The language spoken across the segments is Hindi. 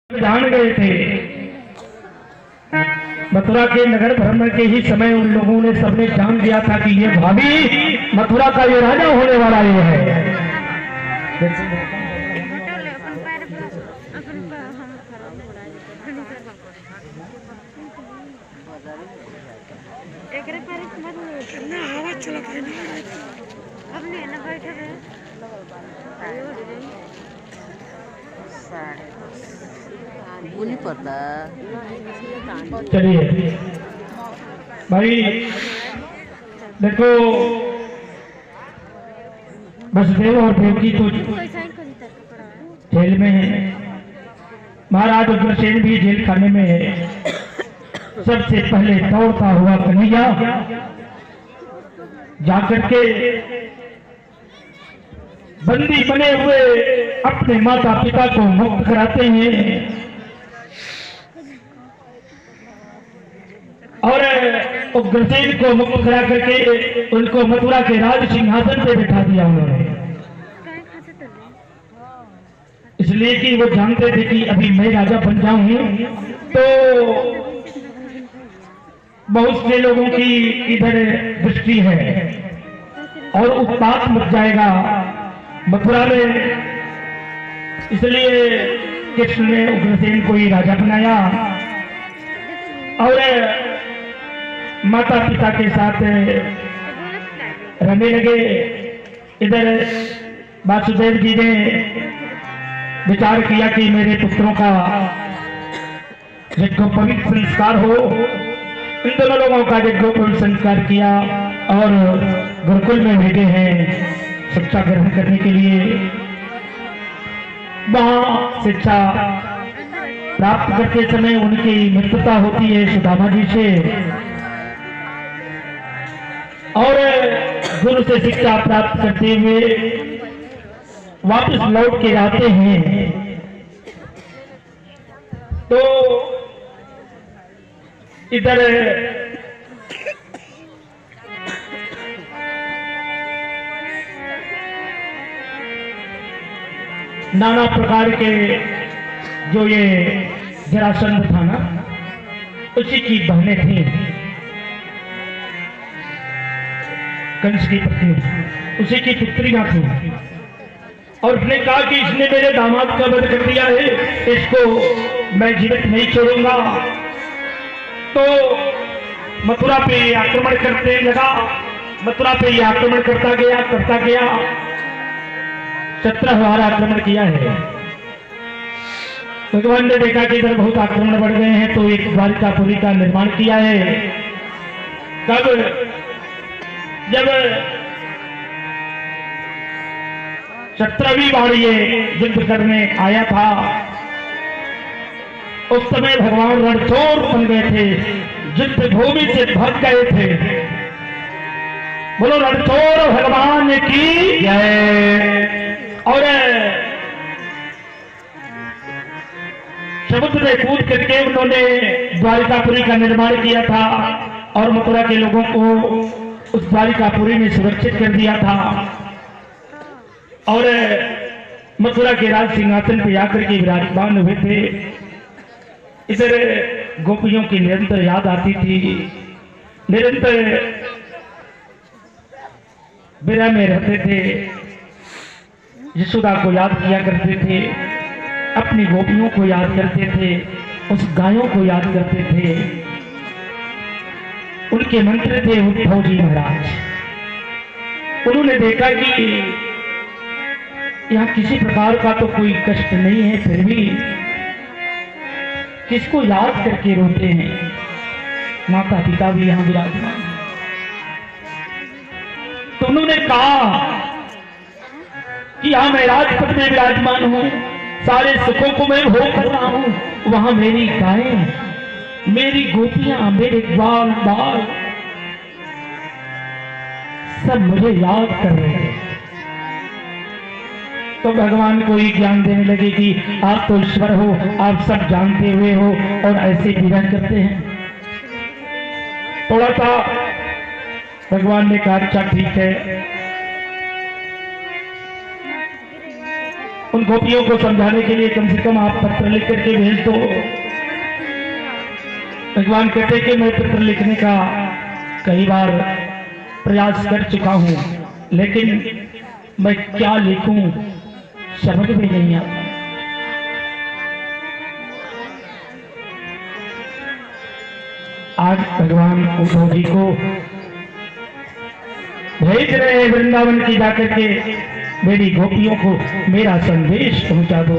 जान गए थे। मथुरा के नगर भ्रमण के ही समय उन लोगों ने सबने जान लिया था कि ये भाभी मथुरा का ये राजा होने वाला ये है। नहीं पता। चलिए भाई देखो, वसुदेव और देवकी तो जेल में है, महाराज उग्रसेन भी जेल खाने में है। सबसे पहले दौड़ता हुआ कन्हैया जाकर के बंदी बने हुए अपने माता पिता को मुक्त कराते हैं और उग्रसेन को मुक्त करा करके उनको मथुरा के राज सिंहासन पे बिठा दिया उन्होंने। इसलिए कि वो जानते थे कि अभी मैं राजा बन जाऊं तो बहुत से लोगों की इधर दृष्टि है और उत्पात मच जाएगा मथुरा में। इसलिए कृष्ण ने उग्रसेन को ही राजा बनाया और माता पिता के साथ रहने लगे। इधर वासुदेव जी ने विचार किया कि मेरे पुत्रों का यज्ञोपवीत संस्कार हो। इन दोनों लोगों का यज्ञोपवीत संस्कार किया और गुरुकुल में भेजे हैं शिक्षा ग्रहण करने के लिए। वहां शिक्षा प्राप्त करते समय उनकी मित्रता होती है सुदामा जी से और गुरु से शिक्षा प्राप्त करते हुए वापस लौट के आते हैं तो इधर नाना प्रकार के जो ये जरासंध था ना, उसी की बहनें थी, कंस की पत्नी, उसी की पुत्रियां थी और उसने कहा कि इसने मेरे दामाद का वध कर दिया है, इसको मैं जीवित नहीं छोड़ूंगा। तो मथुरा पे आक्रमण करते लगा, मथुरा पे ये आक्रमण करता गया 17 बार आक्रमण किया है। भगवान ने देखा कि इधर बहुत आक्रमण बढ़ गए हैं तो एक द्वारिकापुरी का निर्माण किया है। तब जब 17वीं बार ये युद्ध करने आया था उस समय भगवान रणछोड़ बन गए थे, युद्ध भूमि से भाग गए थे। बोलो रणछोड़ भगवान की जय। और समुद्र में कूद करके उन्होंने द्वारिकापुरी का निर्माण किया था और मथुरा के लोगों को उस द्वारिकापुरी में सुरक्षित कर दिया था और मथुरा के राज सिंहासन पर आकर के विराजमान हुए थे। इधर गोपियों की निरंतर याद आती थी, निरंतर विरह में रहते थे, यशोदा को याद किया करते थे, अपनी गोपियों को याद करते थे, उस गायों को याद करते थे। उनके मंत्री थे उद्धव जी महाराज। उन्होंने देखा कि यहाँ किसी प्रकार का तो कोई कष्ट नहीं है, फिर भी किसको याद करके रोते हैं। माता पिता भी यहाँ विराजमान। तो उन्होंने कहा कि हाँ मैं राजपथ में विराजमान हूँ, सारे सुखों को मैं भोग कर रहा हूँ, वहां मेरी गायें, मेरी गोपियां, मेरे ग्वाल बाल सब मुझे याद कर रहे हैं। तो भगवान को ही ज्ञान देने लगे कि आप तो ईश्वर हो, आप सब जानते हुए हो और ऐसे विराज करते हैं। थोड़ा सा भगवान ने कहा अच्छा ठीक है, उन गोपियों को समझाने के लिए कम से कम आप पत्र लिख करके भेज दो। भगवान कहते कि मैं पत्र लिखने का कई बार प्रयास कर चुका हूं, लेकिन मैं क्या लिखूं समझ में नहीं आता। आज भगवान उद्धव जी को भेज रहे हैं वृंदावन की जाकर के, मेरी गोपियों को मेरा संदेश पहुंचा दो।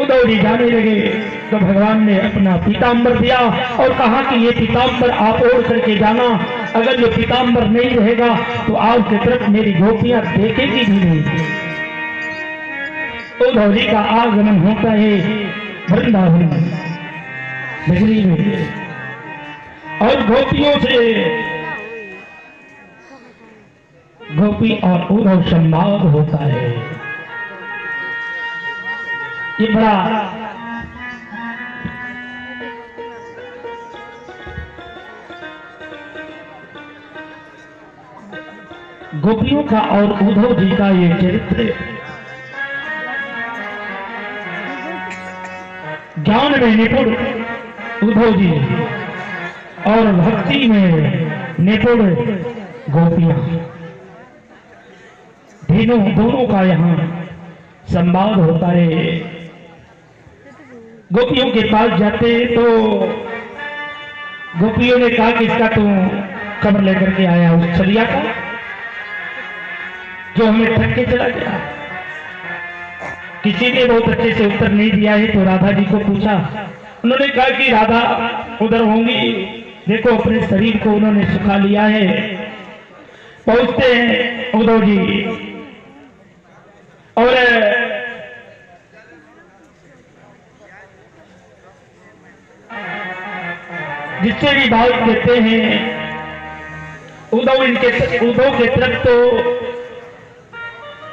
उद्धव जी जाने लगे तो भगवान ने अपना पीताम्बर दिया और कहा कि ये पीताम्बर आप ओढ़ करके जाना, अगर ये पीताम्बर नहीं रहेगा तो आपकी तरफ मेरी गोपियां देखेगी भी नहीं। उद्धव जी का आगमन होता है वृंदावन नगरी में और गोपियों से गोपी और उद्धव संवाद होता है। ये बड़ा गोपियों का और उद्धव जी का ये चरित्र ज्ञान में निपुण उद्धव जी और भक्ति में निपुण गोपियां, दोनों का यहाँ संवाद होता है। गोपियों के पास जाते तो गोपियों ने कहा कि इसका तो खबर लेकर के आया उस छलिया का जो हमें ठग के चला गया। किसी ने बहुत अच्छे से उत्तर नहीं दिया है तो राधा जी को पूछा। उन्होंने कहा कि राधा उधर होंगी, देखो अपने शरीर को उन्होंने सुखा लिया है। पहुंचते हैं उद्धव जी और जिससे भी बात कहते हैं उद्धव के तरफ तो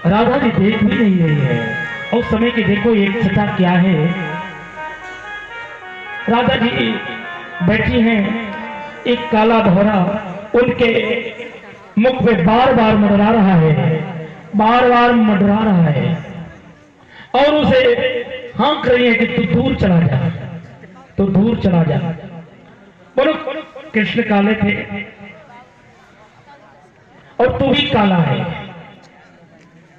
राधा जी देख भी नहीं रही है। उस समय की देखो एक छटा क्या है, राधा जी बैठी हैं, एक काला धोरा उनके मुख पे बार बार मंडरा रहा है, बार बार मंडरा रहा है और उसे हाँक रही है कि तू दूर चला जा, तो दूर चला जा। बोलो कृष्ण काले थे और तू भी काला है।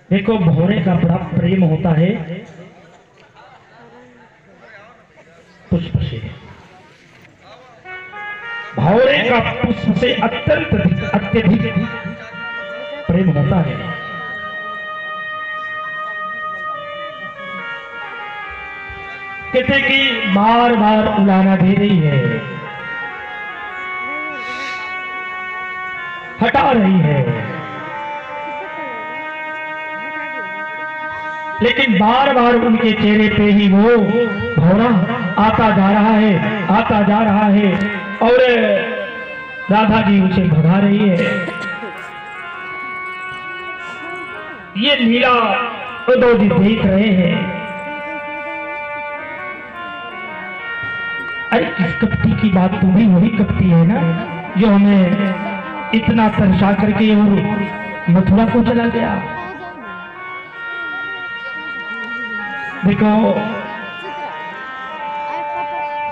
देखो भौरे का बड़ा प्रेम होता है पुष्प से, भौरे का पुष्प से अत्यधिक प्रेम होता है। कहते कि बार बार उलाना दे रही है, हटा रही है, लेकिन बार बार उनके चेहरे पे ही वो भौरा आता जा रहा है, आता जा रहा है और राधा जी उसे भगा रही है। ये लीला उद्धव जी देख रहे हैं। अरे किस कपटी की बात, तू भी वही कपटी है ना जो हमें इतना तरसा करके और मथुरा को चला गया। देखो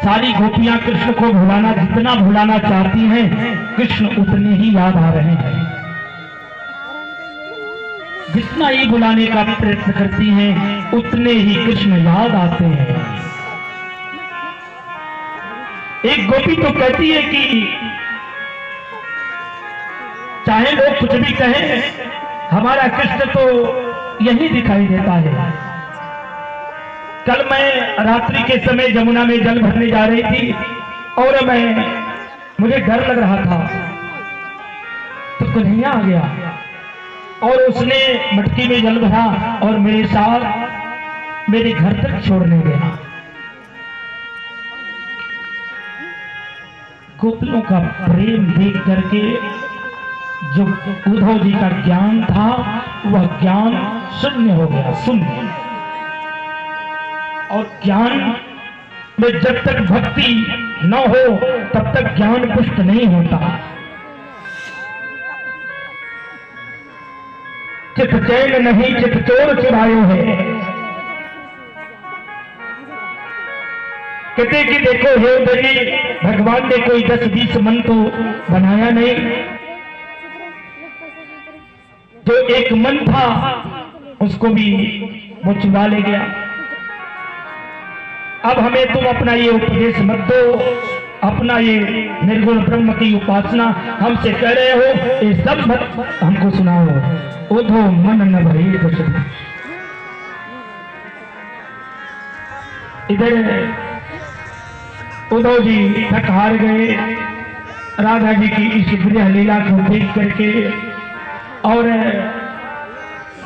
सारी गोपियां कृष्ण को भुलाना, जितना भुलाना चाहती हैं, कृष्ण उतने ही याद आ रहे हैं। जितना ही भुलाने का प्रयत्न करती हैं, उतने ही कृष्ण याद आते हैं। एक गोपी तो कहती है कि चाहे लोग कुछ भी कहें, हमारा कृष्ण तो यही दिखाई देता है। कल मैं रात्रि के समय जमुना में जल भरने जा रही थी और मुझे डर लग रहा था, तो कन्हैया आ गया और उसने मटकी में जल भरा और मेरे साथ मेरे घर तक छोड़ने गया। गोपियों का प्रेम देख करके जो उद्धव जी का ज्ञान था वह ज्ञान शून्य हो गया, शून्य। और ज्ञान में जब तक भक्ति न हो तब तक ज्ञान पुष्ट नहीं होता। चित चैन नहीं चित चोर चुरायो है। कहते कि देखो हे उद्धव, भगवान ने कोई 10-20 मन तो बनाया नहीं, जो एक मन था उसको भी वो चुरा ले गया। अब हमें तुम अपना ये उपदेश मत दो, अपना ये निर्गुण ब्रह्म की उपासना हमसे कह रहे हो, ये सब मत हमको सुनाओ। ओधो मन न भई कुछ। इधर उद्धव जी थक हार गए राधा जी की इस गृह लीला को देख करके, और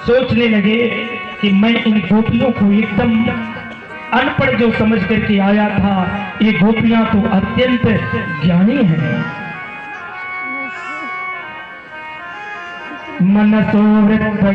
सोचने लगे कि मैं इन गोपियों को एकदम अनपढ़ जो समझ करके आया था, ये गोपियां तो अत्यंत ज्ञानी हैं। मनसो वृत्त